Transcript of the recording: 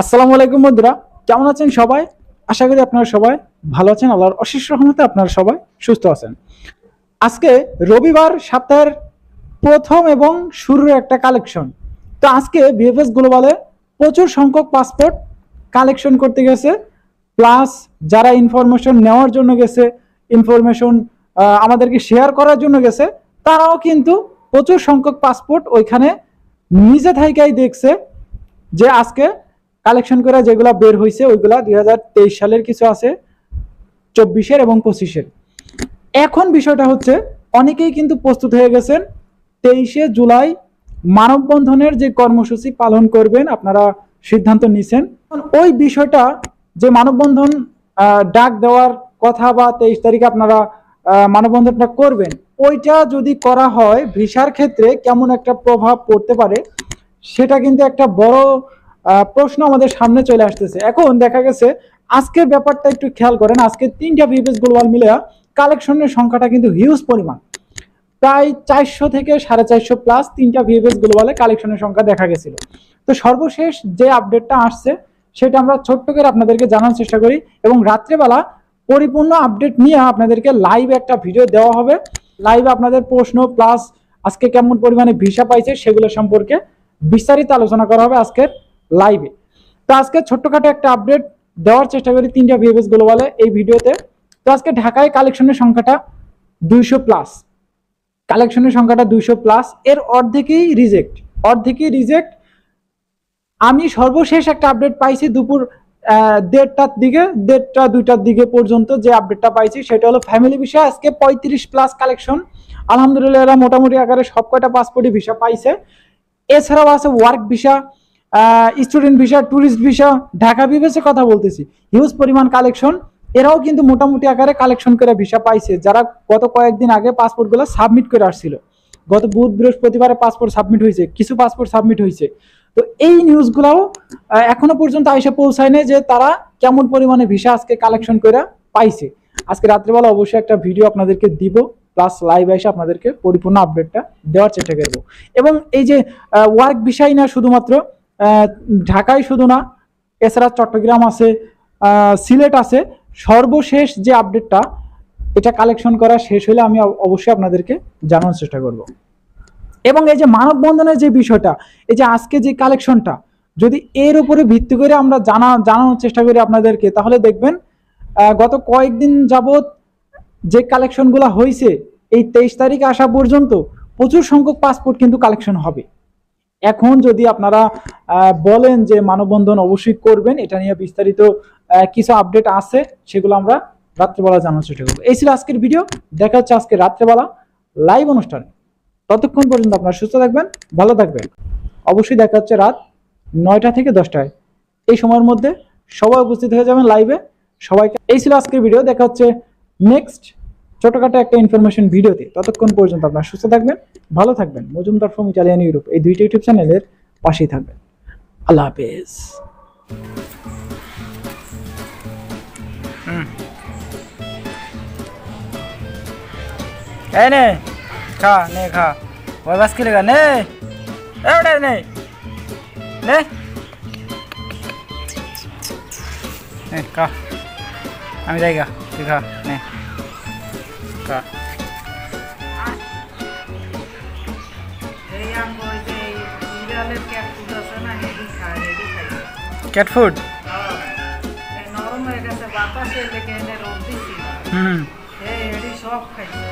আসসালামু আলাইকুম বন্ধুরা, কেমন আছেন সবাই? আশা করি আপনারা সবাই ভালো আছেন। আল্লাহর অশেষ রহমতে আপনারা সবাই সুস্থ আছেন। আজকে রবিবার, সপ্তাহের প্রথম এবং শুরুর একটা কালেকশন। তো আজকে বিএফএস গ্লোবালে প্রচুর সংখ্যক পাসপোর্ট কালেকশন করতে গেছে, প্লাস যারা ইনফরমেশন নেওয়ার জন্য গেছে, ইনফরমেশন আমাদেরকে শেয়ার করার জন্য গেছে, তারাও কিন্তু প্রচুর সংখ্যক পাসপোর্ট ওইখানে নিজে থাইকাই দেখছে যে আজকে কালেকশন করে যেগুলা বের হয়েছে ওইগুলা 2023 সালের কিছু আছে, 24-এর এবং 25-এর। এখন বিষয়টা হচ্ছে অনেকেই কিন্তু প্রস্তুত হয়ে গেছেন 23শে জুলাই মানববন্ধনের যে কর্মসূচি পালন করবেন, আপনারা সিদ্ধান্ত নিছেন। ওই বিষয়টা যে মানববন্ধন ডাক দেওয়ার কথা বা 23 তারিখে আপনারা মানববন্ধনটা করবেন, ওইটা যদি করা হয় ভিসার ক্ষেত্রে কেমন একটা প্রভাব পড়তে পারে, সেটা কিন্তু একটা বড় প্রশ্ন আমাদের সামনে চলে আসতেছে। এখন দেখা গেছে আজকের ব্যাপারটা একটু খেয়াল করেন, আজকে 3টা বিএফএস গ্লোবাল মিলে কালেকশনের সংখ্যাটা কিন্তু হিউজ পরিমাণ, প্রায় 400 থেকে 450 প্লাস 3টা বিএফএস গ্লোবালে কালেকশনের সংখ্যা দেখা গেছিল। তো সর্বশেষ যে আপডেটটা আসছে সেটা আমরা ছোট্ট করে আপনাদেরকে জানার চেষ্টা করি, এবং রাত্রেবেলা পরিপূর্ণ আপডেট নিয়ে আপনাদেরকে লাইভ একটা ভিডিও দেওয়া হবে। লাইভে আপনাদের প্রশ্ন প্লাস আজকে কেমন পরিমাণে ভিসা পাইছে সেগুলো সম্পর্কে বিস্তারিত আলোচনা করা হবে আজকের লাইভে। তো আজকে ছোট্টখাটো একটা আপডেট দেওয়ার চেষ্টা করি 3টা বিএফএস গ্লোবালে এই ভিডিওতে। তো আজকে ঢাকায় কালেকশনের সংখ্যাটা 200 প্লাস, কালেকশনের সংখ্যাটা 200 প্লাস, এর অর্ধেকই রিজেক্ট। আমি সর্বশেষ একটা আপডেট পাইছি দুপুর 1:30-2টার দিকে পর্যন্ত যে আপডেটটা পাইছি সেটা হলো ফ্যামিলি ভিসা আজকে 35 প্লাস কালেকশন। আলহামদুলিল্লাহ এরা মোটামুটি আকারে সবকটা পাসপোর্টই ভিসা পাইছে। এছাড়াও আছে work visa, student visa, tourist visa, Dhaka BFS এর কথা বলতেছি, হিউজ পরিমাণ কালেকশন। এরাও কিন্তু মোটামুটি আকারে কালেকশন করে ভিসা পাইছে, যারা গত কয়েকদিন আগে পাসপোর্টগুলো সাবমিট করে আসছিল। গত বুধ বৃহস্পতিবারে পাসপোর্ট সাবমিট হয়েছে, কিছু পাসপোর্ট সাবমিট হয়েছে। তো এই নিউজগুলাও এখনো পর্যন্ত আইসা পৌঁছায় না যে তারা কেমন পরিমাণে ভিসা আজকে কালেকশন করে পাইছে। আজকে রাত্রেবেলা অবশ্যই একটা ভিডিও আপনাদেরকে দিব, প্লাস লাইভ এসে আপনাদেরকে পরিপূর্ণ আপডেটটা দেওয়ার চেষ্টা করবো। এবং এই যে ওয়ার্ক ভিসাই না শুধুমাত্র ঢাকায় শুধু না, এছাড়া চট্টগ্রাম আছে, সিলেট আছে। সর্বশেষ যে আপডেটটা এটা কালেকশন করা শেষ হলে আমি অবশ্যই আপনাদেরকে জানানোর চেষ্টা করব। এবং এই যে মানববন্ধনের যে বিষয়টা, এই যে আজকে যে কালেকশনটা, যদি এর উপরে ভিত্তি করে আমরা জানানোর চেষ্টা করি আপনাদেরকে, তাহলে দেখবেন গত কয়েকদিন যাবত যে কালেকশনগুলো হয়েছে এই 23 তারিখে আসা পর্যন্ত প্রচুর সংখ্যক পাসপোর্ট কিন্তু কালেকশন হবে। এখন যদি আপনারা বলেন যে মানববন্ধন অবশ্যই করবেন, এটা নিয়ে বিস্তারিত কিছু আপডেট আছে, সেগুলো আমরা রাত্রেবেলা জানার চেষ্টা করবো। এই ছিল আজকের ভিডিও, দেখা হচ্ছে আজকে রাত্রেবেলা লাইভ অনুষ্ঠানে। ততক্ষণ পর্যন্ত আপনারা সুস্থ থাকবেন, ভালো থাকবেন। অবশ্যই দেখা হচ্ছে রাত 9টা থেকে 10টায়, এই সময়ের মধ্যে সবাই উপস্থিত হয়ে যাবেন লাইভে। সবাইকে এই ছিল আজকের ভিডিও, দেখা হচ্ছে নেক্সট ছোটখাটো একটা ইনফরমেশন ভিডিওতে। ততক্ষণ পর্যন্ত আপনারা সুস্থ থাকবেন, ভালো থাকবেন। মজুমদার ফ্রম ইটালিয়ান ইউরোপ এই 2টা ইউটিউব চ্যানেলের পাশেই থাকবেন। আল্লাহ হাফেজ। নে খা নে খা ওই বাস কিলে নে এবারে নে নে খা আমি যাই গা, তুই খা নে খা। ক্যাট ফুড নরম হয়ে গেছে, বাতাসে লেগে রোদ দিচ্ছি, সব খাইছে।